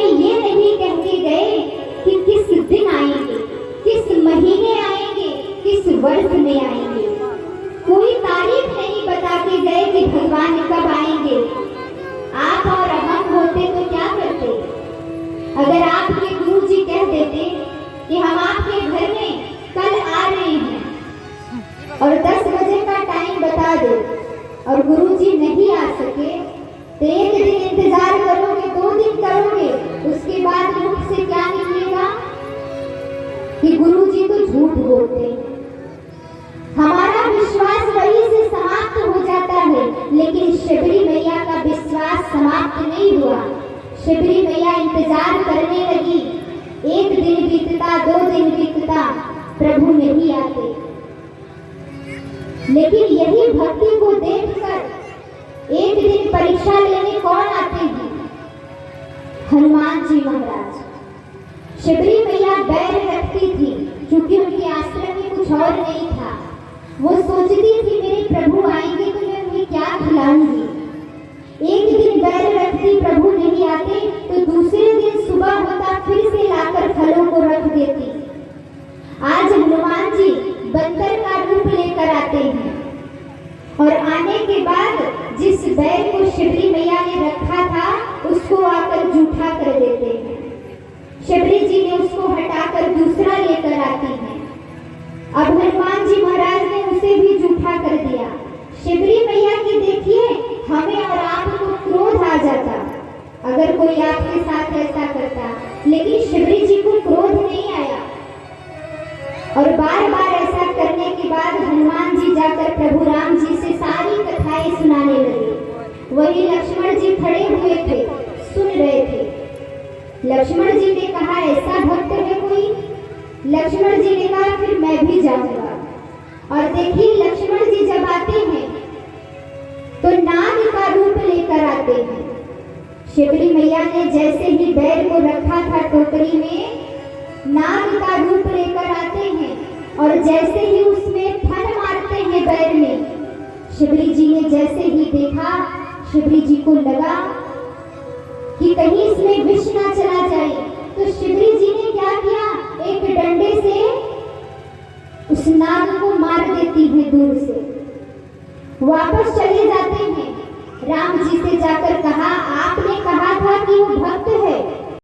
हमें ये नहीं कह के गए कि किस दिन आएंगे, किस महीने आएंगे, किस वर्ष में आएंगे। कोई तारीख नहीं बता के गए कि भगवान कब आएंगे। आप और हम होते तो क्या करते? अगर आपके गुरु जी कह देते कि हम आपके घर में कल आ रहे हैं और 10 बजे का टाइम बता दो और गुरु जी नहीं आ सके, तो 1 दिन इंतजार करोगे, 2 दिन करोगे, उसके बाद मुख से क्या निकलेगा कि गुरु जी तो झूठ बोलते हैं। हमारा विश्वास वही से समाप्त हो जाता है, लेकिन शबरी मैया का विश्वास समाप्त नहीं हुआ। शबरी मैया इंतजार करने लगी। 1 दिन बीतता, 2 दिन बीतता, प्रभु नहीं आते। लेकिन यही भक्ति को देखकर 1 दिन परीक्षा लेने कौन आते हैं? हनुमान जी महाराज। शबरी मैया बैर रखती थी क्योंकि उनके आश्रम में कुछ और नहीं था। वो सोचती थी मेरे प्रभु आएंगे तो मैं उन्हें क्या खिलाऊंगी। 1 दिन बैर रखती, प्रभु नहीं आते, तो दूसरे दिन सुबह होता फिर से लाकर फलों को रख देती। आज हनुमान जी बंदर का रूप लेकर आते हैं और आने के बाद जिस बैर को शबरी मैया ने रखा था उसको आकर जूठा कर देते हैं। शबरी जी ने उसको हटाकर दूसरा लेकर आती है। अब हनुमान जी महाराज ने उसे भी जूठा कर दिया। शबरी मैया की देखिए, हमें और आपको क्रोध आ जाता अगर कोई आपके साथ ऐसा करता, लेकिन शबरी जी को क्रोध नहीं आया। और बार बार ऐसा करने के बाद हनुमान जी जाकर प्रभु राम जी से सारी कथाएं सुनाने लगे। वही लक्ष्मण जी खड़े हुए थे, सुन रहे थे। लक्ष्मण जी ने कहा ऐसा भक्त है कोई? लक्ष्मण जी ने कहा फिर मैं भी जाऊंगा। और देखिए लक्ष्मण जी जब आते हैं तो नाग का रूप लेकर आते हैं। शबरी मैया ने जैसे ही बैल को रखा था टोकरी में, नाग का रूप लेकर आते हैं और जैसे ही उसमें फन मारते हैं बैल में। शबरी जी ने जैसे ही देखा, शबरी जी को लगा कि कहीं इसमें विष ना चला जाए, तो शबरी जी ने क्या किया, एक डंडे से उस नाग को मार देती है दूर से। वापस चले जाते हैं। राम जी से जाकर कहा आपने कहा था कि वो भक्त है,